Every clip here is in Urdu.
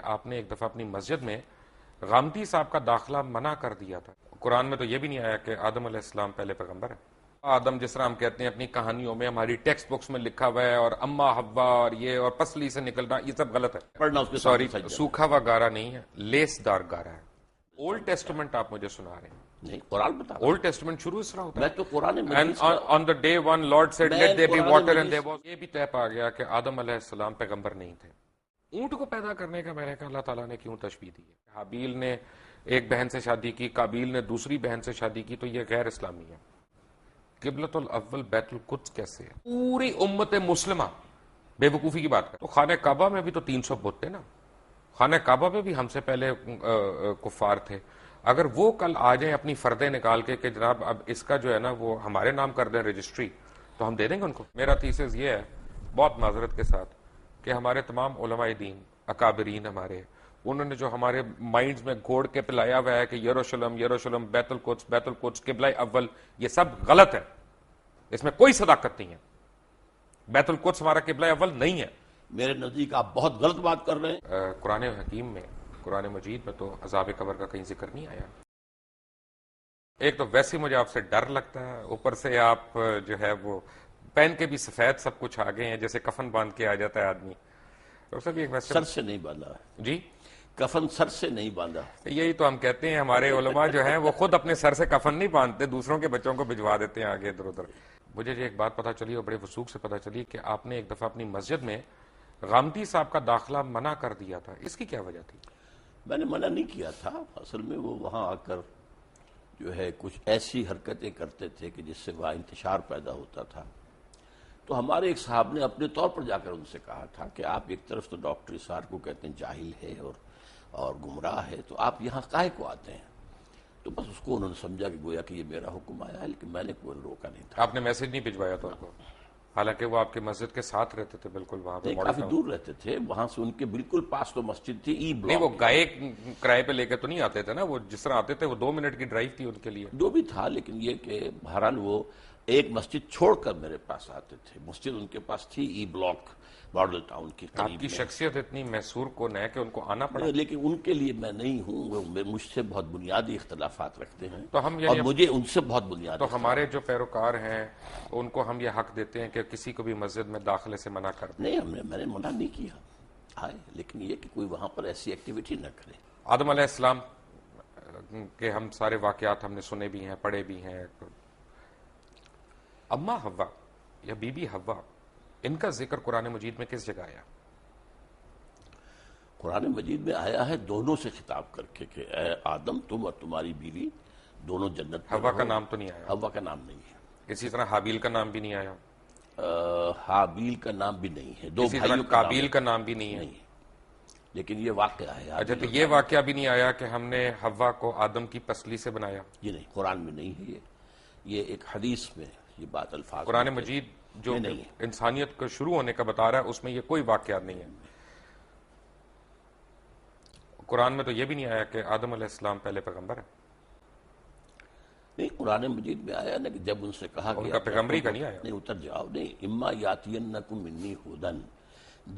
آپ نے ایک دفعہ اپنی مسجد میں غامدی صاحب کا داخلہ منع کر دیا تھا. قرآن میں تو یہ بھی نہیں آیا کہ آدم علیہ السلام پہلے پیغمبر ہے. آدم جس طرح ہم کہتے ہیں اپنی کہانیوں میں ہماری ٹیکسٹ بکس میں لکھا ہوا ہے اور اما حوا اور یہ اور پسلی سے نکلنا یہ سب غلط ہے. سوری, سوکھا ہوا گارا نہیں ہے, لیس دار گارا ہے. اولڈ ٹیسٹمنٹ آپ مجھے سنا رہے ہیں. نہیں, قرآن بتا. اولڈ ٹیسٹمنٹ شروع اس طرح ہوتا ہے. میں تو قرآن on the day one Lord said let there be water and there was. یہ بھی طے پا گیا کہ آدم علیہ السلام پیغمبر نہیں تھے. اونٹ کو پیدا کرنے کا میں نے کہا اللہ تعالیٰ نے کیوں تشبیہ دی ہے؟ حابیل نے ایک بہن سے شادی کی, قابیل نے دوسری بہن سے شادی کی, تو یہ غیر اسلامی ہے. قبلۃ الاول بیت القدس کیسے ہے؟ پوری امت مسلمہ بے وقوفی کی بات کر. تو خانہ کعبہ میں بھی تو 300 بت تھے نا. خانہ کعبہ میں بھی ہم سے پہلے کفار تھے. اگر وہ کل آ جائیں اپنی فردیں نکال کے کہ جناب اب اس کا جو ہے نا وہ ہمارے نام کر دیں رجسٹری, تو ہم دے دیں گے ان کو. میرا تھیسس یہ ہے بہت معذرت کے ساتھ کہ ہمارے تمام علماء دین اکابرین ہمارے, انہوں نے جو ہمارے مائنڈز میں گھوڑ کے پلایا ہوا ہے کہ یروشلم یروشلم بیت القدس قبلہ اول, یہ سب غلط ہے. اس میں کوئی صداقت نہیں ہے. بیت القدس ہمارا قبلہ اول نہیں ہے. میرے نزدیک آپ بہت غلط بات کر رہے ہیں. قرآن حکیم میں, قرآن مجید میں تو عذاب قبر کا کہیں ذکر نہیں آیا. ایک تو ویسے مجھے آپ سے ڈر لگتا ہے, اوپر سے آپ جو ہے وہ پہن کے بھی سفید سب کچھ آگے ہیں, جیسے کفن باندھ کے آ جاتا ہے آدمی. سر سے نہیں باندھا جی, کفن سر سے نہیں باندھا. یہی تو ہم کہتے ہیں ہمارے علماء جو ہیں وہ خود اپنے سر سے کفن نہیں باندھتے, دوسروں کے بچوں کو بھجوا دیتے ہیں آگے ادھر ادھر. مجھے ایک بات پتا چلی اور بڑے وثوق سے پتا چلی کہ آپ نے ایک دفعہ اپنی مسجد میں غامدی صاحب کا داخلہ منع کر دیا تھا. اس کی کیا وجہ تھی؟ میں نے منع نہیں کیا تھا. اصل میں وہ وہاں آ کر جو ہے کچھ ایسی حرکتیں کرتے تھے کہ جس سے وہاں انتشار پیدا ہوتا تھا. تو ہمارے ایک صاحب نے اپنے طور پر جا کر ان سے کہا تھا کہ آپ ایک طرف تو ڈاکٹر اسار کو کہتے ہیں جاہل ہے اور گمراہ ہے, تو آپ یہاں کاہے کو آتے ہیں؟ تو بس اس کو انہوں نے سمجھا کہ گویا کہ یہ میرا حکم آیا ہے, لیکن میں نے کوئی روکا نہیں تھا. آپ نے میسج نہیں بھجوایا تھا ان کو؟ حالانکہ وہ آپ کے مسجد کے ساتھ رہتے تھے بالکل وہاں پہ, کافی دور رہتے تھے. وہاں سے ان کے بالکل پاس تو مسجد تھی ای بلاک. نہیں, وہ گائے کرائے پہ لے کے تو نہیں آتے تھے نا, وہ جس طرح آتے تھے وہ 2 منٹ کی ڈرائیو تھی ان کے لیے. جو بھی تھا, لیکن یہ کہ بہرحال وہ ایک مسجد چھوڑ کر میرے پاس آتے تھے. مسجد ان کے پاس تھی ای بلاک ماڈل ٹاؤن کی قریب. آپ کی شخصیت اتنی محصور کون ہے کہ ان کو آنا پڑا؟ لیکن ان کے لیے میں نہیں ہوں, وہ مجھ سے بہت بنیادی اختلافات رکھتے ہیں تو ہم اور مجھے ان سے بہت بنیادی. تو ہمارے جو پیروکار ہیں ان کو ہم یہ حق دیتے ہیں کہ کسی کو بھی مسجد میں داخلے سے منع کر دیں. نہیں, میں نے منع نہیں کیا ہے, لیکن یہ کہ کوئی وہاں پر ایسی ایکٹیویٹی نہ کرے. آدم علیہ السلام کے ہم سارے واقعات ہم نے سنے بھی ہیں, پڑھے بھی ہیں. اما حوا یا بی بی حوا, ان کا ذکر قرآن مجید میں کس جگہ آیا؟ قرآن مجید میں آیا ہے دونوں سے خطاب کر کے کہ اے آدم تم اور تمہاری بیوی دونوں جنت میں. حوا کا نام تو نہیں آیا؟ حوا کا نام نہیں ہے. اسی طرح حابیل کا نام بھی نہیں آیا؟ حابیل کا نام بھی نہیں ہے. اسی طرح قابیل کا نام بھی نہیں ہے. لیکن یہ واقعہ ہے. اچھا, تو یہ واقعہ بھی نہیں آیا کہ ہم نے حوا کو آدم کی پسلی سے بنایا؟ یہ نہیں, قرآن میں نہیں ہے. یہ ایک حدیث میں یہ بات الفاظ. قرآن مجید جو انسانیت کو شروع ہونے کا بتا رہا ہے اس میں یہ کوئی واقعات نہیں ہے. قرآن میں تو یہ بھی نہیں آیا کہ آدم علیہ السلام پہلے پیغمبر ہے. نہیں, قرآن مجید میں آیا نا کہ جب ان سے کہا ان کا پیغمبری کا نہیں آیا. نہیں, اتر جاؤ. نہیں, اما یاتینکم منی ھدی,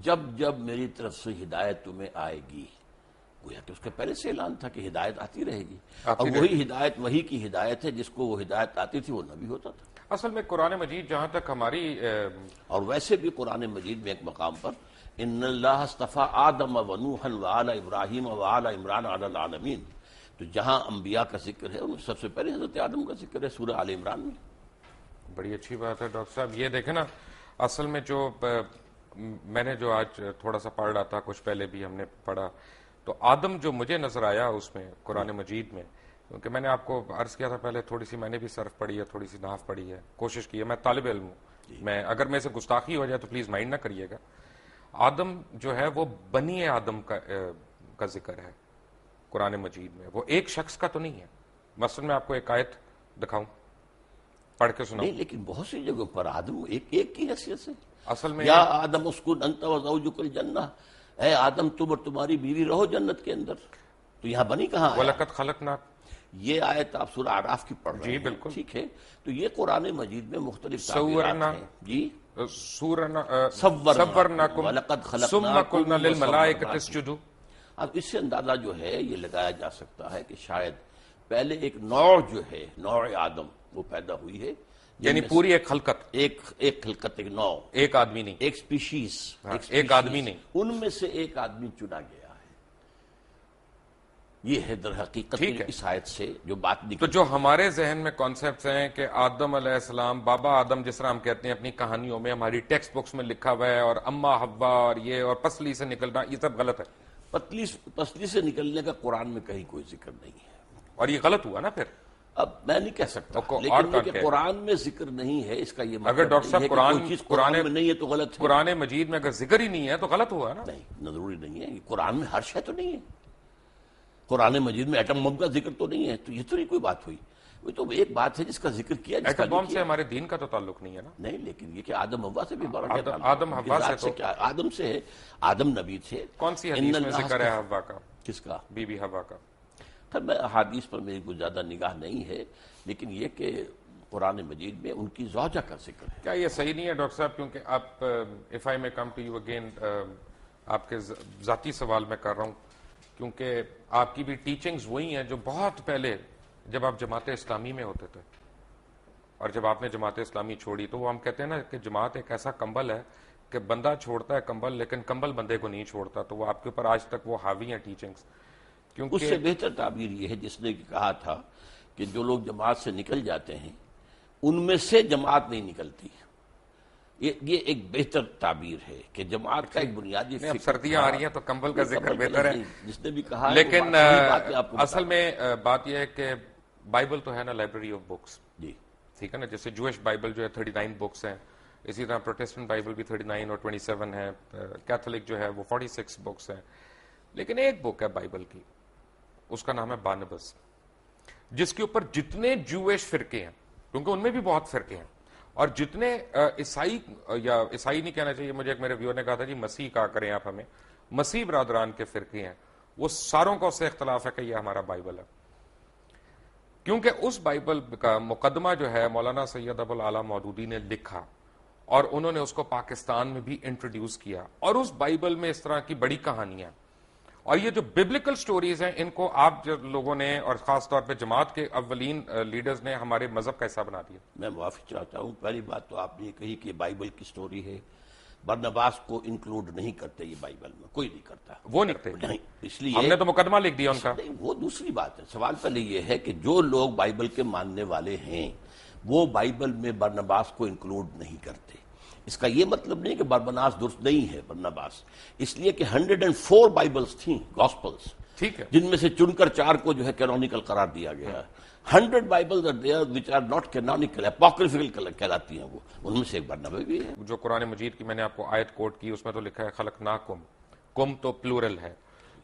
جب جب میری طرف سے ہدایت تمہیں آئے گی. گویا کہ اس کا پہلے سے اعلان تھا کہ ہدایت آتی رہے گی, اور وہی ہدایت وہی کی ہدایت ہے. جس کو وہ ہدایت آتی تھی وہ نبی ہوتا تھا. اصل میں قرآن مجید جہاں تک ہماری اور ویسے بھی قرآن مجید میں ایک مقام پر ان اللہ اصطفیٰ آدم و نوحا وآل ابراہیم وآل عمران علی العالمین, تو جہاں انبیاء کا ذکر ہے ان سب سے پہلے حضرت آدم کا ذکر ہے سورہ آل عمران میں. بڑی اچھی بات ہے ڈاکٹر صاحب. یہ دیکھیں نا, اصل میں جو میں نے جو آج تھوڑا سا پڑھ رہا تھا, کچھ پہلے بھی ہم نے پڑھا, تو آدم جو مجھے نظر آیا اس میں قرآن مجید میں, کیونکہ میں نے آپ کو عرض کیا تھا پہلے تھوڑی سی میں نے بھی صرف پڑھی ہے, تھوڑی سی نحو پڑھی ہے, کوشش کی ہے. میں طالب علم ہوں, میں اگر میں سے گستاخی ہو جائے تو پلیز مائنڈ نہ کریے گا. آدم جو ہے وہ بنی آدم کا ذکر ہے قرآن مجید میں, وہ ایک شخص کا تو نہیں ہے. مثلا میں آپ کو ایک آیت دکھاؤں, پڑھ کے سناؤں. نہیں, لیکن بہت سی جگہوں پر آدم ایک کی حیثیت سے. اصل میں یا آدم اسکن انت وزوجک الجنہ, اے آدم تم اور تمہاری بیوی رہو جنت کے اندر. تو یہاں بنی کہاں ہے؟ وَلَقَدْ خَلَقْنَاكُمْ, یہ آیت آپ سورہ اعراف کی پڑھ رہے ہیں. جی بالکل, ٹھیک ہے. تو یہ قرآن مجید میں مختلف تعبیرات ہیں. جی, صورناکم ثم قلنا للملائکۃ اسجدوا, اب اس سے اندازہ جو ہے یہ لگایا جا سکتا ہے کہ شاید پہلے ایک نوع جو ہے نوع آدم وہ پیدا ہوئی ہے، یعنی پوری ایک خلقت، ایک خلقت، ایک نوع، ایک آدمی نہیں، ایک سپیشیز، ایک آدمی نہیں، ان میں سے ایک آدمی چنا گیا ہے۔ یہ ہے در حقیقت اس آیت سے جو بات نکلی۔ تو جو ہمارے ذہن میں کانسیپٹس ہیں کہ آدم علیہ السلام، بابا آدم جس طرح ہم کہتے ہیں اپنی کہانیوں میں، ہماری ٹیکسٹ بکس میں لکھا ہوا ہے، اور اما حوا اور یہ اور پسلی سے نکلنا، یہ سب غلط ہے۔ پسلی سے نکلنے کا قرآن میں کہیں کوئی ذکر نہیں ہے، اور یہ غلط ہوا نا پھر۔ اب میں نہیں کہہ سکتا، اور لیکن یہ کہ قرآن میں ذکر نہیں ہے اس کا یہ مطلب اگر ڈاکٹر صاحب کوئی چیز قرآن میں نہیں ہے تو غلط ہے۔ قرآن مجید میں اگر ذکر ہی نہیں ہے تو غلط ہوا نا۔ نہیں، ضروری نہیں ہے، قرآن میں ہر شے تو نہیں ہے، قرآن مجید میں ایٹم بم کا ذکر تو نہیں ہے، تو یہ تو نہیں کوئی بات ہوئی، وہ تو ایک بات ہے جس کا ذکر کیا، جس کا ایٹم بم سے ہمارے دین کا تو تعلق نہیں ہے نا۔ نہیں، لیکن یہ کہ آدم حوا سے بھی بڑا آدم حوا سے تو کیا، آدم سے ہے، آدم نبی تھے۔ کون سی حدیث میں ذکر ہے حوا کا؟ کس کا؟ بی بی حوا کا۔ خیر میں احادیث پر میری کوئی زیادہ نگاہ نہیں ہے، لیکن یہ کہ قرآن مجید میں ان کی زوجہ کا ذکر ہے۔ کیا یہ صحیح نہیں ہے ڈاکٹر صاحب؟ کیونکہ آپ اف آئی میں کم ٹو یو اگین، آپ کے ذاتی سوال میں کر رہا ہوں، کیونکہ آپ کی بھی ٹیچنگز وہی ہیں جو بہت پہلے جب آپ جماعت اسلامی میں ہوتے تھے، اور جب آپ نے جماعت اسلامی چھوڑی تو وہ ہم کہتے ہیں نا کہ جماعت ایک ایسا کمبل ہے کہ بندہ چھوڑتا ہے کمبل، لیکن کمبل بندے کو نہیں چھوڑتا، تو وہ آپ کے اوپر آج تک وہ حاوی ہیں ٹیچنگز۔ اس سے بہتر تعبیر یہ ہے جس نے کہا تھا کہ جو لوگ جماعت سے نکل جاتے ہیں ان میں سے جماعت نہیں نکلتی، یہ ایک بہتر تعبیر ہے کہ جماعت کا ایک بنیادی اب سردیاں آ رہی ہیں تو کمبل کا ذکر بہتر ہے، جس نے بھی کہا، لیکن اصل میں بات یہ ہے کہ بائبل تو ہے نا لائبریری آف بکس، جی ٹھیک ہے نا، جیسے جوش بائبل جو ہے 39 بکس ہیں، اسی طرح پروٹیسٹنٹ بائبل بھی 39 اور 27 ہے، کیتھولک جو ہے وہ 46 بکس ہیں، لیکن ایک بک ہے بائبل کی، اس کا نام ہے بارنبس، جس کے اوپر جتنے جوش فرقے ہیں، کیونکہ ان میں بھی بہت فرقے ہیں، اور جتنے عیسائی، یا عیسائی نہیں کہنا چاہیے مجھے، ایک میرے ویور نے کہا تھا جی مسیح کہا کریں آپ ہمیں، مسیح برادران کے فرقے ہیں، وہ ساروں کا اس سے اختلاف ہے کہ یہ ہمارا بائبل ہے، کیونکہ اس بائبل کا مقدمہ جو ہے مولانا سید ابو العلا مودودی نے لکھا، اور انہوں نے اس کو پاکستان میں بھی انٹروڈیوس کیا، اور اس بائبل میں اس طرح کی بڑی کہانیاں، اور یہ جو ببلیکل سٹوریز ہیں ان کو آپ جو لوگوں نے، اور خاص طور پہ جماعت کے اولین لیڈرز نے ہمارے مذہب کا حصہ بنا دیا۔ میں معافی چاہتا ہوں، پہلی بات تو آپ نے کہی کہ بائبل کی سٹوری ہے، برنباس کو انکلوڈ نہیں کرتے یہ بائبل میں، کوئی نہیں کرتا، وہ نہیں کرتے، نہیں، اس لیے ہم نے تو مقدمہ لکھ دیا ان کا۔ نہیں، وہ دوسری بات ہے، سوال پہلے یہ ہے کہ جو لوگ بائبل کے ماننے والے ہیں وہ بائبل میں برنباس کو انکلوڈ نہیں کرتے، اس کا یہ مطلب نہیں کہ برنباس درست نہیں ہے، برنباس اس لیے کہ 104 بائبلز تھیں، گاسپلز، ٹھیک ہے، جن میں سے چن کر 4 کو جو ہے کینونیکل قرار دیا گیا ہے، 100 bibles are there which are not canonical، apocryphal کہلاتی ہیں، وہ ان میں سے ایک برنبا بھی ہے۔ جو قرآن مجید کی میں نے آپ کو آیت کوٹ کی، اس میں تو لکھا ہے خلقناکم، کم تو پلورل ہے،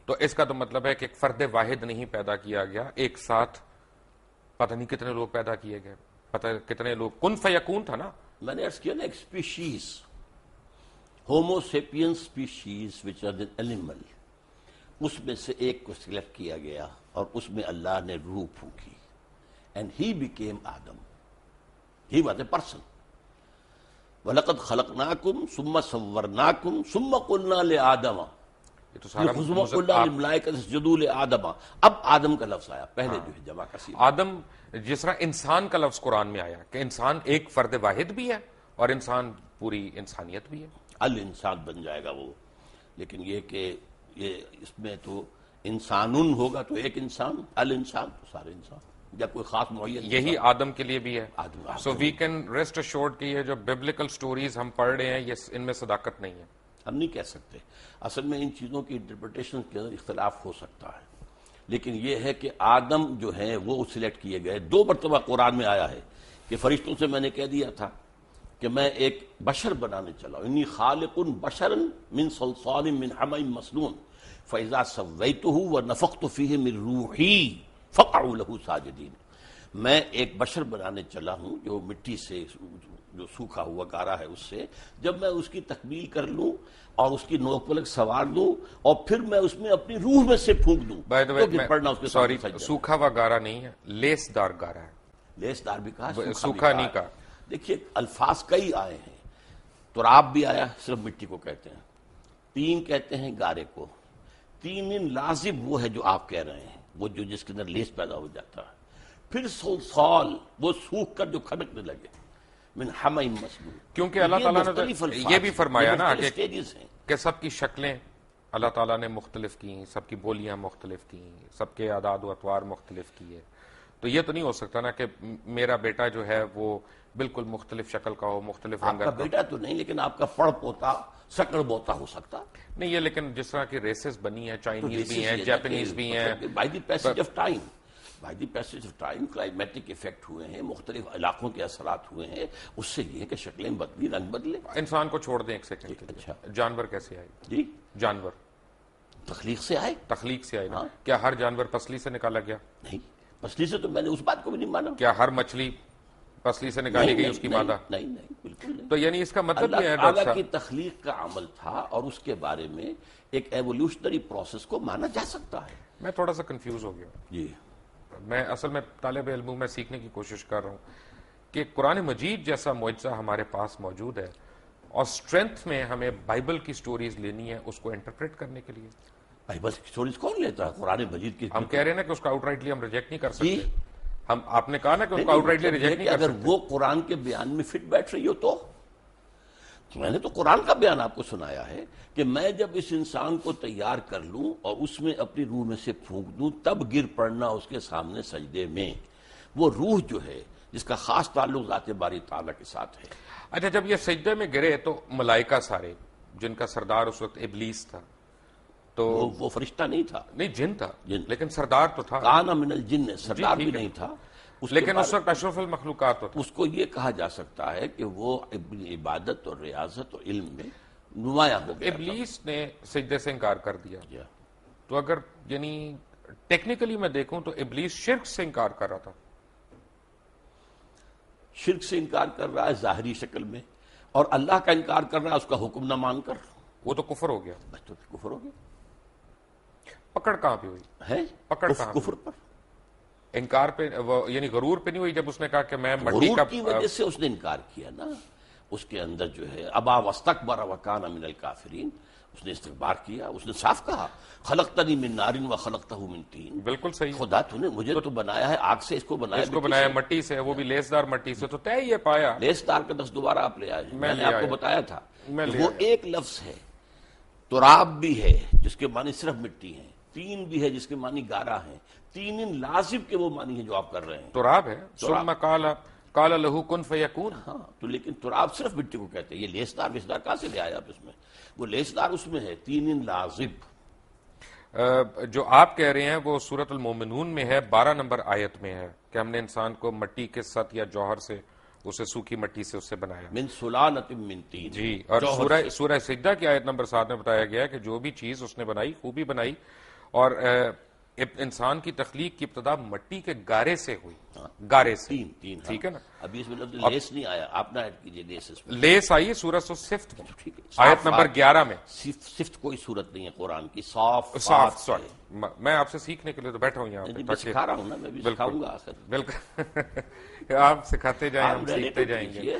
تو اس کا تو مطلب ہے کہ ایک فرد واحد نہیں پیدا کیا گیا، ایک ساتھ پتہ نہیں کتنے لوگ پیدا کیے گئے، پتہ کتنے لوگ، کن فیکون تھا نا۔ میں نے عرض کیا نا، ایک species, Homo sapiens species which are an animal, اس میں سے ایک کو سلیکٹ کیا گیا اور اس میں اللہ نے روح پھونکی، and he became Adam, he was a person, وَلَقَدْ خَلَقْنَاكُمْ ثُمَّ صَوَّرْنَاكُمْ ثُمَّ قُلْنَا لِآدَمَ یہ تو سارا قُلْنَا لِلْمَلَائِكَةِ اسْجُدُوا لِآدَمَ، اب آدم کا لفظ آیا، پہلے جو ہے جمع کا صیغہ، آدم، جس طرح انسان کا لفظ قرآن میں آیا کہ انسان ایک فرد واحد بھی ہے اور انسان پوری انسانیت بھی ہے، الانسان بن جائے گا وہ، لیکن یہ کہ یہ اس میں تو انسانن ہوگا تو ایک انسان، الانسان تو سارے انسان، یا کوئی خاص معین، یہی آدم کے لیے بھی ہے۔ سو وی کین ریسٹ ایشورڈ کہ یہ جو ببلیکل سٹوریز ہم پڑھ رہے ہیں یہ ان میں صداقت نہیں ہے، ہم نہیں کہہ سکتے، اصل میں ان چیزوں کی انٹرپریٹیشن کے اندر اختلاف ہو سکتا ہے، لیکن یہ ہے کہ آدم جو ہیں وہ سلیکٹ کیے گئے، 2 مرتبہ قرآن میں آیا ہے کہ فرشتوں سے میں نے کہہ دیا تھا کہ میں ایک بشر بنانے چلا ہوں، انی خالق بشرا من صلصال من حمأ مسنون فاذا سویتہ ونفخت فیہ من روحی فقعوا لہ ساجدین، میں ایک بشر بنانے چلا ہوں جو مٹی سے، جو سوکھا ہوا گارا ہے، اس سے جب میں اس کی تکمیل کر لوں اور اس کی نوک پلک سوار دوں اور پھر میں اس میں اپنی روح میں سے پھونک دوں تو پھر پڑھنا اس کے سامنے سجدہ۔ سوکھا ہوا گارا نہیں ہے، لیس دار گارا ہے، لیس دار بھی کہا، سوکھا نہیں کہا۔ دیکھیے الفاظ کئی آئے ہیں، تراب بھی آیا، صرف مٹی کو کہتے ہیں، تین کہتے ہیں گارے کو، تین لازم وہ ہے جو آپ کہہ رہے ہیں، وہ جو جس کے اندر لیس پیدا ہو جاتا ہے، پھر سال وہ سوکھ کر جو کھڑکنے لگے، من حمئ مسنون، کیونکہ اللہ تعالیٰ نے یہ بھی فرمایا نا کہ سٹیجز ہیں. سب کی شکلیں اللہ تعالیٰ نے مختلف کی، سب کی بولیاں مختلف کی، سب کے اعداد و اطوار مختلف کیے. تو یہ تو نہیں ہو سکتا نا کہ میرا بیٹا جو ہے وہ بالکل مختلف شکل کا ہو، مختلف آپ رنگ کا کا. بیٹا تو نہیں، لیکن آپ کا پڑ پوتا سکڑ بوتا ہو سکتا. نہیں یہ لیکن جس طرح کی ریسز بنی ہیں، چائنیز بھی ہیں، جاپنیز بھی ہیں، by the passage of time, by the passage of time climatic effect ہوئے ہیں، مختلف علاقوں کے اثرات ہوئے ہیں، اس سے یہ ہے کہ شکلیں بدلی، رنگ بدلے. انسان کو چھوڑ دیں ایک سیکنڈ کے لیے. اچھا. جانور کیسے آئے؟ جی جانور تخلیق سے آئے. تخلیق سے آئے نا. ہاں. کیا ہر جانور پسلی سے نکالا گیا؟ نہیں، پسلی سے تو میں نے اس بات کو بھی نہیں مانا. کیا ہر مچھلی پسلی سے نکالی گئی اس کی مادہ؟ نہیں نہیں بالکل نہیں. تو یعنی اس کا مطلب یہ ہے اللہ ڈاکٹر تعالیٰ کی صاحب، تخلیق کا عمل تھا اور اس کے بارے میں ایک ایوولوشنری پروسیس کو مانا جا سکتا ہے. میں تھوڑا سا کنفیوز ہو گیا. جی میں اصل میں طالب علم ہوں، میں سیکھنے کی کوشش کر رہا ہوں کہ قرآن مجید جیسا معجزہ ہمارے پاس موجود ہے اور اسٹرینتھ میں ہمیں بائبل کی سٹوریز لینی ہے اس کو انٹرپریٹ کرنے کے لیے. بائبل کی سٹوریز کون لیتا ہے؟ قرآن مجید کی. ہم کہہ رہے ہیں نا کہ اس کو آؤٹ رائٹلی ہم ریجیکٹ نہیں کر جی. سکتے. آپ نے کہا نا کہ اس کو آؤٹ رائٹلی ریجیکٹ نہیں کر اگر سکتے. وہ قرآن کے بیان میں فٹ بیٹھ رہی ہو تو میں نے تو قرآن کا بیان آپ کو سنایا ہے کہ میں جب اس انسان کو تیار کر لوں اور اس میں اپنی روح میں سے پھونک دوں تب گر پڑنا اس کے سامنے سجدے میں. وہ روح جو ہے جس کا خاص تعلق ذات باری تعالیٰ کے ساتھ ہے. اچھا جب یہ سجدے میں گرے تو ملائکہ سارے، جن کا سردار اس وقت ابلیس تھا، تو وہ فرشتہ نہیں تھا، نہیں جن تھا، جن. لیکن سردار تو تھا. کان من الجن، سردار بھی ٹھیک ہے. نہیں تھا. لیکن اس وقت اشرف المخلوقات تو تھا. اس کو یہ کہا جا سکتا ہے کہ وہ عبادت اور ریاضت اور علم میں نمایاں ہو گیا. ابلیس نے سجدے سے انکار کر دیا. تھا. تو اگر یعنی ٹیکنیکلی میں دیکھوں تو ابلیس شرک سے انکار کر رہا تھا. شرک سے انکار کر رہا ہے ظاہری شکل میں، اور اللہ کا انکار کر رہا ہے اس کا حکم نہ مان کر. وہ تو کفر ہو گیا. بس تو کفر ہو گیا. پکڑ کہاں پہ ہوئی؟ ہے پکڑ کہاں پہ؟ کفر پر. انکار پہ یعنی غرور پہ نہیں ہوئی جب اس نے کہا کہ میں مٹی غرور کا کی وجہ سے اس نے انکار کیا نا. اس کے اندر جو ہے ابا واستکبر وکان من الکافرین، اس نے استکبار کیا. اس نے صاف کہا خلقتنی من نار و خلقتہ من طین. بالکل صحیح. خدا تو نے مجھے تو بنایا ہے آگ سے، اس کو بنایا اس کو بنایا مٹی سے، وہ بھی لیسدار مٹی سے. تو طے یہ پایا لیس دار کا لفظ دوبارہ آپ لے آئے. میں نے لے آپ آیا. کو بتایا تھا میں کہ لے وہ آیا. ایک لفظ ہے. تراب بھی ہے جس کے معنی صرف مٹی ہیں، تین بھی ہے جس کے معنی گارا ہیں، تین لازم کے وہ معنی ہیں جو آپ کر رہے ہیں. تراب ہے. ثم قال له کن فیکون. ہاں تو لیکن تراب صرف مٹی کو کہتے ہیں. یہ لیسدار ویسدار کہاں سے لے آیا آپ اس میں؟ وہ لیسدار اس میں ہے تین لازم. جو آپ کہہ رہے ہیں وہ سورۃ المومنون میں ہے، 12 نمبر آیت میں ہے کہ ہم نے انسان کو مٹی کے ست یا جوہر سے، اسے سوکھی مٹی سے اس سے بنایا. من سلالۃ من طین. جی. اور سورہ سجدہ کی آیت نمبر 7 میں بتایا گیا ہے کہ جو بھی چیز اس نے بنائی خوبی بنائی، اور انسان کی تخلیق کی ابتدا مٹی کے گارے سے ہوئی. گارے سے. تین. ٹھیک ہے نا. ابھی اس میں لیس نہیں آیا، آپ نہ ایڈ کیجئے لیس اس میں. لیس آئی سورۃ الصفت میں، ٹھیک ہے. آیت نمبر 11 میں. صفت کوئی صورت نہیں ہے قرآن کی. صاف سوری، میں آپ سے سیکھنے کے لیے تو بیٹھا ہوں یہاں پہ. میں سکھا رہا ہوں نا، میں بھی سکھاؤں گا آخر. بالکل. آپ سکھاتے جائیں، ہم سیکھتے جائیں گے.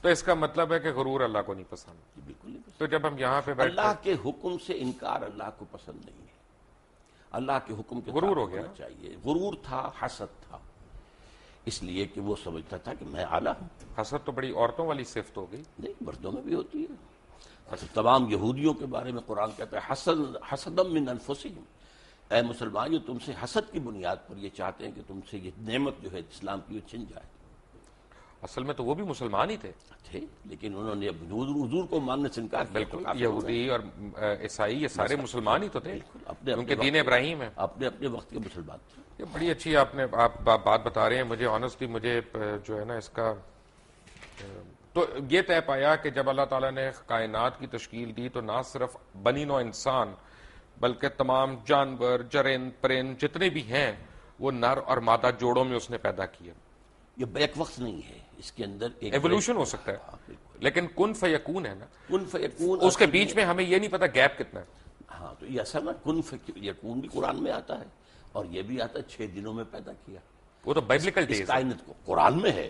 تو اس کا مطلب ہے کہ غرور اللہ کو نہیں پسند. بالکل نہیں پسند. تو جب ہم یہاں پہ بیٹھتے اللہ کے حکم سے انکار اللہ کو پسند نہیں ہے. اللہ کے حکم کے غرور ہو گیا چاہیے. غرور تھا، حسد تھا، اس لیے کہ وہ سمجھتا تھا کہ میں اعلیٰ ہوں. حسد تو بڑی عورتوں والی صفت ہو گئی. نہیں، مردوں میں بھی ہوتی ہے. اچھا، تمام یہودیوں کے بارے میں قرآن کہتا ہے حسدم من انفسہم. اے مسلمان، جو تم سے حسد کی بنیاد پر یہ چاہتے ہیں کہ تم سے یہ نعمت جو ہے اسلام کی وہ چھن جائے. اصل میں تو وہ بھی مسلمان ہی تھے، لیکن انہوں نے حضور کو ماننے سے انکار کیا. بالکل. یہودی اور عیسائی یہ سارے مسلمان ہی تو تھے، کیونکہ دین ابراہیم ہے. اپنے اپنے وقت کے مسلمان تھے. یہ بڑی اچھی آپ بات بتا رہے ہیں. مجھے آنیسٹلی مجھے جو ہے نا اس کا تو یہ طے پایا کہ جب اللہ تعالیٰ نے کائنات کی تشکیل دی تو نہ صرف بنی نوع انسان بلکہ تمام جانور، چرند، پرند جتنے بھی ہیں وہ نر اور مادہ جوڑوں میں اس نے پیدا کیا. یہ بیک وقت نہیں ہے، اس کے اندر ایک ایوولوشن ہو سکتا ہے، لیکن کن فیکون ہے نا. کن فیکون اس کے بیچ میں ہمیں یہ نہیں پتا گیپ کتنا ہے. ہاں تو یہ اصل نا کن فیکون بھی قرآن میں آتا ہے، اور یہ بھی آتا ہے 6 دنوں میں پیدا کیا. وہ تو بائبلیکل اس ڈیز کائنات کو قرآن میں ہے.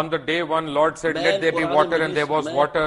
on the day 1 Lord said let there be water and there was water,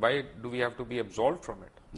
why do we have to be absolved from it?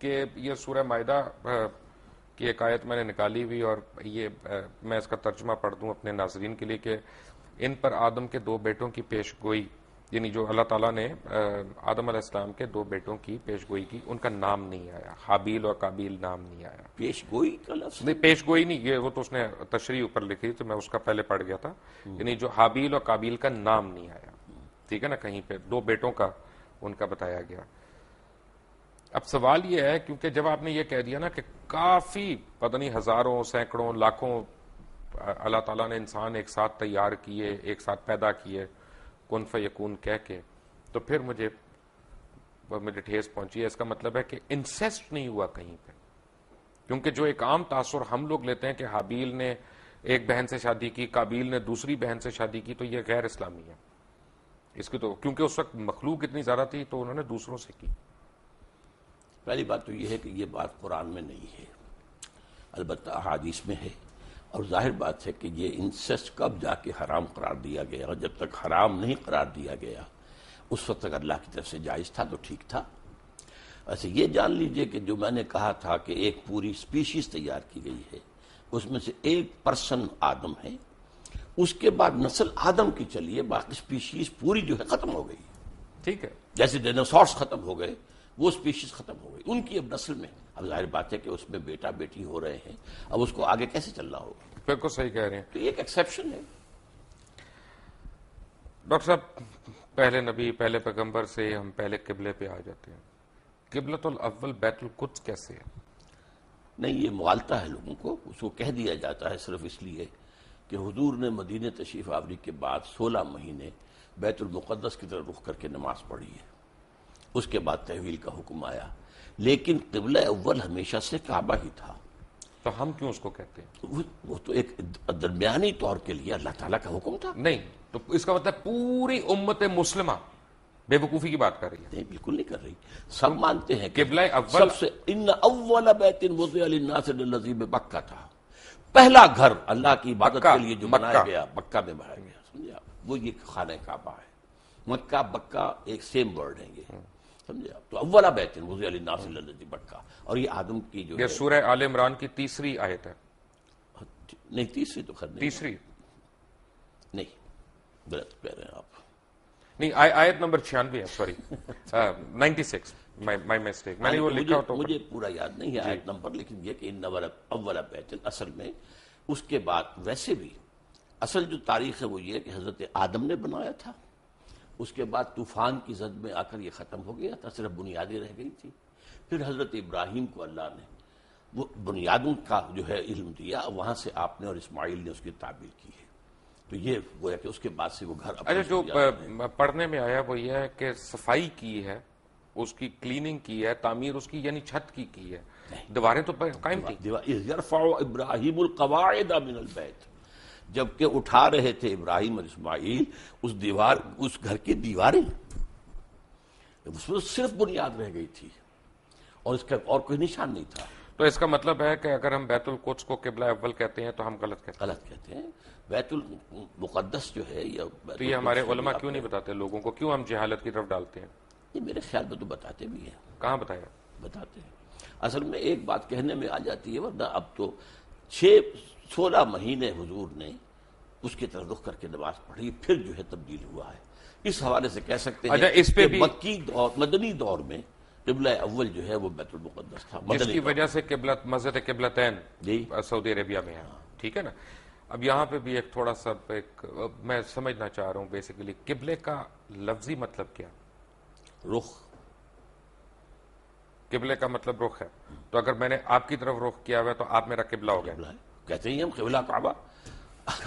کہ یہ سورہ مائدہ کی ایک آیت میں نے نکالی ہوئی، اور یہ میں اس کا ترجمہ پڑھ دوں اپنے ناظرین کے لیے کہ ان پر آدم کے 2 بیٹوں کی پیش گوئی، یعنی جو اللہ تعالیٰ نے آدم علیہ السلام کے 2 بیٹوں کی پیش گوئی کی، ان کا نام نہیں آیا، حابیل اور قابیل نام نہیں آیا. پیش گوئی کا لفظ نہیں، پیش گوئی نہیں، یہ وہ تو اس نے تشریح اوپر لکھی تو میں اس کا پہلے پڑھ گیا تھا. یعنی جو حابیل اور قابیل کا نام نہیں آیا، ٹھیک ہے نا، کہیں پہ 2 بیٹوں کا ان کا بتایا گیا. اب سوال یہ ہے، کیونکہ جب آپ نے یہ کہہ دیا نا کہ کافی پتہ نہیں ہزاروں سینکڑوں لاکھوں اللہ تعالیٰ نے انسان ایک ساتھ تیار کیے، ایک ساتھ پیدا کیے کن فیکون کہہ کے، تو پھر مجھے ٹھیس پہنچی ہے. اس کا مطلب ہے کہ انسیسٹ نہیں ہوا کہیں پہ، کیونکہ جو ایک عام تاثر ہم لوگ لیتے ہیں کہ حابیل نے ایک بہن سے شادی کی، قابیل نے دوسری بہن سے شادی کی، تو یہ غیر اسلامی ہے. اس کی تو کیونکہ اس وقت مخلوق اتنی زیادہ تھی تو انہوں نے دوسروں سے کی. پہلی بات تو یہ ہے کہ یہ بات قرآن میں نہیں ہے، البتہ احادیث میں ہے. اور ظاہر بات ہے کہ یہ انسیسٹ کب جا کے حرام قرار دیا گیا، اور جب تک حرام نہیں قرار دیا گیا اس وقت تک اللہ کی طرف سے جائز تھا تو ٹھیک تھا. ایسے یہ جان لیجئے کہ جو میں نے کہا تھا کہ ایک پوری سپیشیز تیار کی گئی ہے، اس میں سے ایک پرسن آدم ہے، اس کے بعد نسل آدم کی چلیے، باقی سپیشیز پوری جو ہے ختم ہو گئی. ٹھیک ہے، جیسے ڈینوسارس ختم ہو گئے، وہ سپیشیز ختم ہو گئی، ان کی اب نسل میں اب ظاہر بات ہے کہ اس میں بیٹا بیٹی ہو رہے ہیں، اب اس کو آگے کیسے چلنا ہوگا. بالکل صحیح کہہ رہے ہیں تو یہ ایک ایکسیپشن ہے. ڈاکٹر صاحب. پہلے نبی، پہلے پیغمبر سے ہم پہلے قبلے پہ آ جاتے ہیں. قبلۃ الاول بیت القدس کیسے ہے؟ نہیں، یہ مغالطہ ہے لوگوں کو. اس کو کہہ دیا جاتا ہے صرف اس لیے کہ حضور نے مدینہ تشریف آوری کے بعد 16 مہینے بیت المقدس کی طرف رخ کر کے نماز پڑھی ہے، اس کے بعد تحویل کا حکم آیا. لیکن قبلہ اول ہمیشہ سے کعبہ ہی تھا. تو ہم کیوں اس کو کہتے ہیں؟ وہ تو ایک درمیانی طور کے لیے اللہ تعالیٰ کا حکم تھا. نہیں، تو اس کا مطلب پوری امت مسلمہ بے وقوفی کی بات کر رہی ہے. نہیں، بالکل نہیں کر رہی. سب مانتے ہیں کہ قبلہ اول سب سے ان اول بیت وضع للناس الذی ببکہ تھا. پہلا گھر اللہ کی عبادت کے لیے جو بنایا گیا مکہ میں بنایا گیا، سمجھے آپ، وہ یہ خانہ کعبہ ہے. مکہ بکہ ایک سیم ورڈ ہے یہ، سمجھے آپ. تو اولا بیت وضع للناس الذی ببکہ، اور یہ آدم کی جو یہ سورہ آل عمران کی 3ری آیت ہے. نہیں، تیسری تو خیر نہیں، تیسری نہیں، غلط کہہ رہے ہیں آپ. نہیں، آیت نمبر 96 ہے، سوری 96، مائی مسٹیک. میں نے وہ لکھا تو مجھے پورا یاد نہیں ہے آیت نمبر، لیکن یہ کہ ان اولا بیت اصل میں اس کے بعد ویسے بھی اصل جو تاریخ ہے وہ یہ کہ حضرت آدم نے بنایا تھا. اس کے بعد طوفان کی زد میں آ کر یہ ختم ہو گیا تھا، صرف بنیادیں رہ گئی تھی. پھر حضرت ابراہیم کو اللہ نے وہ بنیادوں کا جو ہے علم دیا، وہاں سے آپ نے اور اسماعیل نے اس کی تعبیر کی ہے. تو یہ وہ ہے کہ اس کے بعد سے وہ گھر. اچھا، جو پڑھنے میں آیا وہ یہ ہے کہ صفائی کی ہے، اس کی کلیننگ کی ہے، تعمیر اس کی یعنی چھت کی ہے، دیواریں تو قائم تھی. یرفع ابراہیم القواعد من البیت، جبکہ اٹھا رہے تھے ابراہیم اور اسماعیل اس گھر کی دیواریں، اس میں صرف بنیاد رہ گئی تھی اور اس کا اور کوئی نشان نہیں تھا. تو اس کا مطلب ہے کہ اگر ہم بیت القدس کو قبلہ اول کہتے ہیں تو ہم غلط کہتے ہیں. بیت المقدس جو ہے یا تو یہ ہمارے علماء کیوں نہیں بتاتے لوگوں کو؟ کیوں ہم جہالت کی طرف ڈالتے ہیں؟ یہ میرے خیال میں تو بتاتے بھی ہیں. کہاں بتایا؟ بتاتے ہیں. اصل میں ایک بات کہنے میں آ جاتی ہے، ورنہ اب تو 16 مہینے حضور نے اس کی طرف رخ کر کے نماز پڑھی، پھر جو ہے تبدیل ہوا ہے. اس حوالے سے کہہ سکتے ہیں اس پہ کہ مکی دور، مدنی دور میں قبلہ اول جو ہے وہ بیت المقدس تھا، جس کی وجہ سے مسجد قبلتین سعودی عربیہ میں ہے. ٹھیک ہے نا. اب یہاں پہ بھی ایک تھوڑا سا میں سمجھنا چاہ رہا ہوں بیسیکلی قبلے کا لفظی مطلب کیا؟ رخ. قبلے کا مطلب رخ ہے. تو اگر میں نے آپ کی طرف رخ کیا ہوا تو آپ میرا قبلہ ہو گیا. کہتے ہیں ہم قبلہ کعبہ،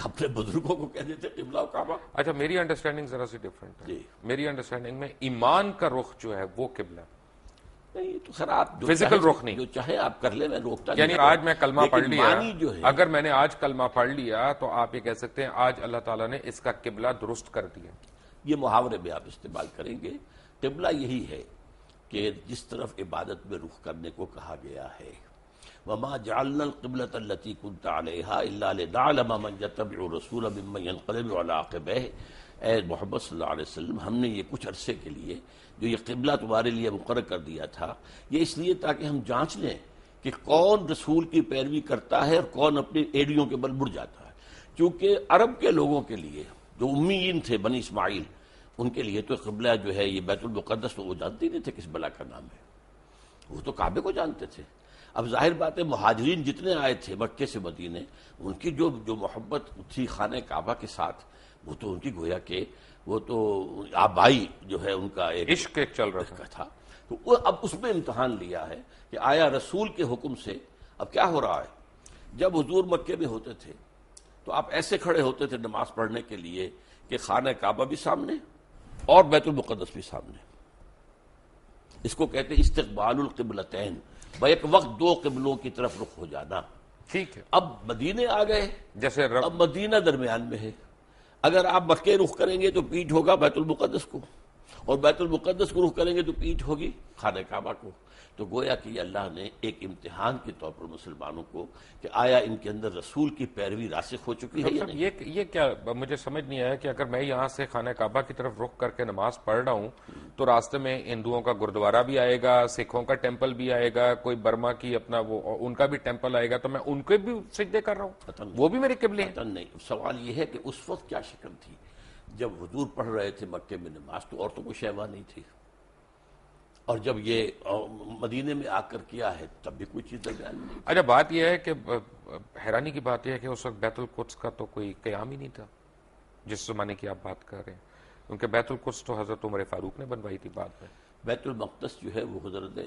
اپنے بزرگوں کو کہہ دیتے قبلہ کعبہ. اچھا، میری انڈرسٹینڈنگ ذرا سی ڈفرینٹ ہے. میری انڈرسٹینڈنگ میں ایمان کا رخ جو ہے وہ قبلہ نہیں. تو خیر آپ فزیکل رخ نہیں، جو چاہے آپ کر لیں، میں روکتا نہیں. یعنی آج میں کلمہ پڑھ لیا، جو ہے اگر میں نے آج کلمہ پڑھ لیا تو آپ یہ کہہ سکتے ہیں آج اللہ تعالیٰ نے اس کا قبلہ درست کر دیا. یہ محاورے میں آپ استعمال کریں گے. قبلہ یہی ہے کہ جس طرف عبادت میں رخ کرنے کو کہا گیا ہے. وما جعلنا القبلة التي كنت عليها الا لنعلم من يتبع الرسول ممن ينقلب على عقبيه. اے محمد صلی اللہ علیہ وسلم ہم نے یہ کچھ عرصے کے لیے جو یہ قبلہ تمہارے لیے مقرر کر دیا تھا یہ اس لیے تاکہ ہم جانچ لیں کہ کون رسول کی پیروی کرتا ہے اور کون اپنی ایڑیوں کے بل مڑ جاتا ہے. کیونکہ عرب کے لوگوں کے لیے جو امیین تھے بنی اسماعیل ان کے لیے تو قبلہ جو ہے یہ بیت المقدس تو وہ جانتے ہی نہیں تھے کس بلا کا نام ہے, وہ تو کعبے کو جانتے تھے. اب ظاہر بات ہے مہاجرین جتنے آئے تھے مکے سے مدینے ان کی جو محبت تھی خانہ کعبہ کے ساتھ وہ تو ان کی گویا کہ وہ تو آبائی جو ہے ان کا ایک عشق ایک چل رہا تھا. تو وہ اب اس میں امتحان لیا ہے کہ آیا رسول کے حکم سے اب کیا ہو رہا ہے. جب حضور مکے میں ہوتے تھے تو آپ ایسے کھڑے ہوتے تھے نماز پڑھنے کے لیے کہ خانہ کعبہ بھی سامنے اور بیت المقدس بھی سامنے. اس کو کہتے ہیں استقبال القبلتین, بیک وقت دو قبلوں کی طرف رخ ہو جانا. ٹھیک ہے. اب مدینے آ گئے, جیسے اب مدینہ درمیان میں ہے. اگر آپ مکے رخ کریں گے تو پیٹھ ہوگا بیت المقدس کو, اور بیت المقدس کو رخ کریں گے تو پیٹھ ہوگی خانہ کعبہ کو. تو گویا کہ اللہ نے ایک امتحان کے طور پر مسلمانوں کو کہ آیا ان کے اندر رسول کی پیروی راسخ ہو چکی ہے یا نہیں. یہ کیا مجھے سمجھ نہیں آیا کہ اگر میں یہاں سے خانہ کعبہ کی طرف رخ کر کے نماز پڑھ رہا ہوں تو راستے میں ہندوؤں کا گردوارہ بھی آئے گا, سکھوں کا ٹیمپل بھی آئے گا, کوئی برما کی اپنا وہ ان کا بھی ٹیمپل آئے گا, تو میں ان کے بھی سجدے کر رہا ہوں, وہ بھی میرے قبلے ہیں. نہیں, سوال یہ ہے کہ اس وقت کیا شکل تھی جب حضور پڑھ رہے تھے مکے میں نماز تو عورتوں کو شہوہ نہیں تھی, اور جب یہ مدینے میں آ کر کیا ہے تب بھی کوئی چیز درمیان نہیں. اچھا, بات یہ ہے کہ حیرانی کی بات یہ ہے کہ اس وقت بیت القدس کا تو کوئی قیام ہی نہیں تھا جس زمانے کی آپ بات کر رہے ہیں, کیونکہ بیت القدس تو حضرت عمر فاروق نے بنوائی تھی بعد میں. بیت المقدس جو ہے وہ حضرت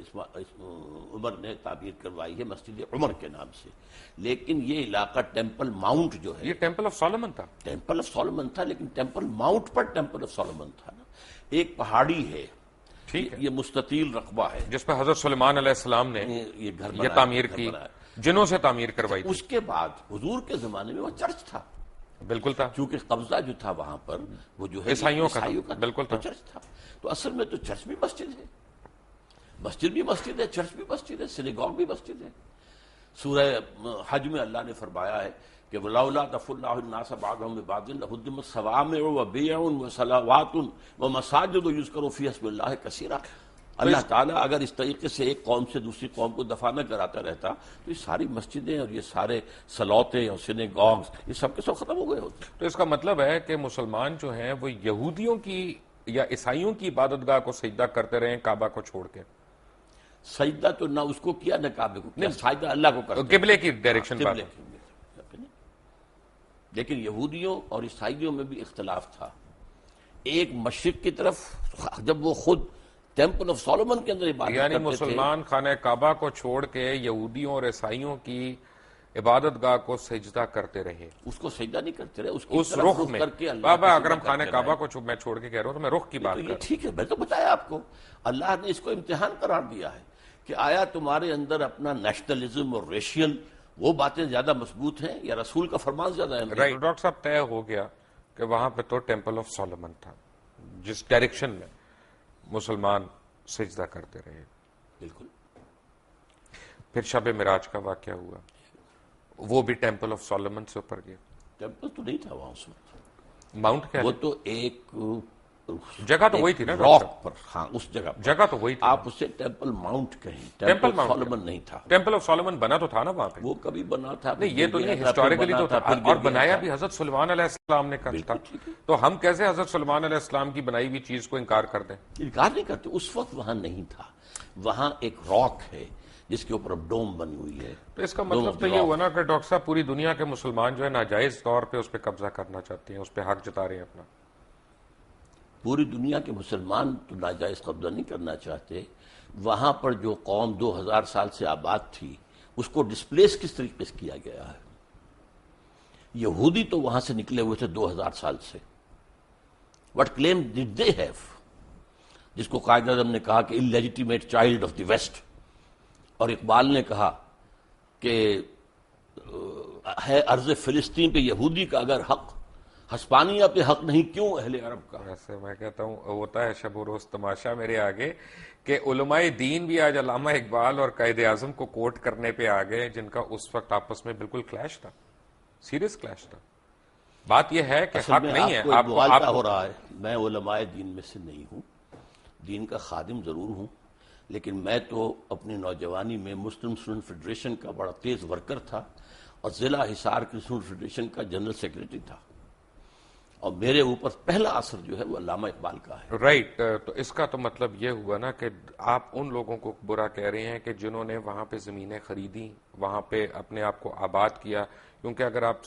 عمر نے تعبیر کروائی ہے مسجد عمر کے نام سے, لیکن یہ علاقہ ٹیمپل ماؤنٹ جو ہے یہ ٹیمپل آف سولومن تھا. ٹیمپل آف سولومن تھا, لیکن temple Mount per temple of Solomon تھا نا. ایک پہاڑی ہے, ٹھیک ہے, یہ مستطیل رقبہ ہے جس پہ حضرت سلیمان علیہ السلام نے یہ گھر یہ تعمیر کی, جنوں سے تعمیر کروائی تھی. اس کے بعد حضور کے زمانے میں وہ چرچ تھا, بالکل تھا, کیونکہ قبضہ جو تھا وہاں پر وہ جو ہے عیسائیوں کا بالکل تھا, چرچ تھا. تو اصل میں تو چرچ بھی مسجد ہے, مسجد بھی مسجد ہے, چرچ بھی مسجد ہے, سینیگوگ بھی مسجد ہے. سورہ حج میں اللہ نے فرمایا ہے کہ وَلَوْلَا دَفْعُ اللَّهُ النَّاسَ بَعْضَهُم بِبَعْضٍ لَهُدِّمَتْ صَوَامِعُ وَبِيَعٌ وَصَلَوَاتٌ وَمَسَاجِدُ يُذْكَرُ فِيهَا اسْمُ اللَّهِ كَثِيرًا. اللہ تعالیٰ اگر اس طریقے سے ایک قوم سے دوسری قوم کو دفاع نہ کراتا رہتا تو یہ ساری مسجدیں اور یہ سارے سلوتے اور سینیگوگز یہ سب کے سب ختم ہو گئے ہوتے. تو اس کا مطلب ہے کہ مسلمان جو ہیں وہ یہودیوں کی یا عیسائیوں کی عبادت گاہ کو سجدہ کرتے رہے کعبہ کو چھوڑ کے. سجدہ تو نہ اس کو کیا نہ کعبے کو کیا, سجدہ اللہ کو کرتے, قبلے کی ڈائریکشن پر. لیکن یہودیوں اور عیسائیوں میں بھی اختلاف تھا. ایک مشرق کی طرف جب وہ خود ٹیمپل آف سولومن کے اندر عبادت یعنی کرتے مسلمان خانہ کعبہ کو چھوڑ کے یہودیوں اور عیسائیوں کی عبادت گاہ کو سجدہ کرتے رہے, اس کو سجدہ نہیں کرتے رہے, اس رخ میں. بابا اگر ہم خانہ کعبہ کو میں چھوڑ کے کہہ رہا ہوں تو میں رخ کی بات کر رہا ہوں. ٹھیک ہے, میں تو بتایا آپ کو, اللہ نے اس کو امتحان قرار دیا ہے کہ آیا تمہارے اندر اپنا نیشنلزم اور ریشیل وہ باتیں زیادہ مضبوط ہیں یا رسول کا فرمان زیادہ ہے. ڈاکٹر صاحب طے ہو گیا کہ وہاں پہ تو ٹیمپل آف سولومن تھا جس ڈائریکشن میں مسلمان سجدہ کرتے رہے. بالکل. پھر شب معراج کا واقعہ ہوا, وہ بھی ٹیمپل آف سولومن سے اوپر گیا. ٹیمپل تو نہیں تھا وہاں اس وقت, ماؤنٹ کیا وہ تو ایک جگہ تو وہی تھی نا راک پر, ہاں اس جگہ پر, جگہ تو وہی تھی. آپ اسے ٹیمپل ماؤنٹ کہیں, ٹیمپل سولومن نہیں تھا. ٹیمپل آف سولومن بنا تو تھا نا وہاں پہ, وہ کبھی بنا تھا نہیں, یہ تو نہیں, ہسٹوریکلی تو تھا, اور بنایا بھی حضرت سلیمان علیہ السلام نے کرا تھا. تو ہم کیسے حضرت سلیمان علیہ السلام کی بنائی ہوئی چیز کو انکار کر دیں؟ انکار نہیں کرتے, اس وقت وہاں نہیں تھا. وہاں ایک راک ہے جس کے اوپر اب ڈوم بنی ہوئی ہے. تو اس کا مطلب تو یہ ہوا نا کہ ڈاکٹر صاحب پوری دنیا کے مسلمان جو ہے ناجائز طور پہ اس پہ قبضہ کرنا چاہتے ہیں, اس پہ حق جتا رہے ہیں اپنا. پوری دنیا کے مسلمان تو ناجائز قبضہ نہیں کرنا چاہتے. وہاں پر جو قوم 2000 سال سے آباد تھی اس کو ڈسپلیس کس طریقے سے کیا گیا ہے. یہودی تو وہاں سے نکلے ہوئے تھے 2000 سال سے. وٹ کلیم ڈڈ دے ہیو, جس کو قائد اعظم نے کہا کہ انلیجیٹیمیٹ چائلڈ آف دی ویسٹ, اور اقبال نے کہا کہ ہے ارض فلسطین پہ یہودی کا اگر حق, ہسپانیہ پہ حق نہیں کیوں اہل عرب کا. ایسے میں کہتا ہوں ہوتا ہے شب و روز تماشا میرے آگے کہ علماء دین بھی آج علامہ اقبال اور قائد اعظم کو کوٹ کرنے پہ آ گئے, جن کا اس وقت آپس میں بالکل کلیش تھا, سیریس کلیش تھا. بات یہ ہے کہ اصل حق میں نہیں ہے آپ کو ایک آپ مغالطہ ہو رہا ہے. میں علماء دین میں سے نہیں ہوں، دین کا خادم ضرور ہوں، لیکن میں تو اپنی نوجوانی میں مسلم اسٹوڈنٹ فیڈریشن کا بڑا تیز ورکر تھا اور ضلع حصار کی اسٹوڈنٹ فیڈریشن کا جنرل سیکرٹری تھا، اور میرے اوپر پہلا اثر جو ہے وہ علامہ اقبال کا ہے. رائٹ. تو اس کا تو مطلب یہ ہوا نا کہ آپ ان لوگوں کو برا کہہ رہے ہیں کہ جنہوں نے وہاں پہ زمینیں خریدی، وہاں پہ اپنے آپ کو آباد کیا، کیونکہ اگر آپ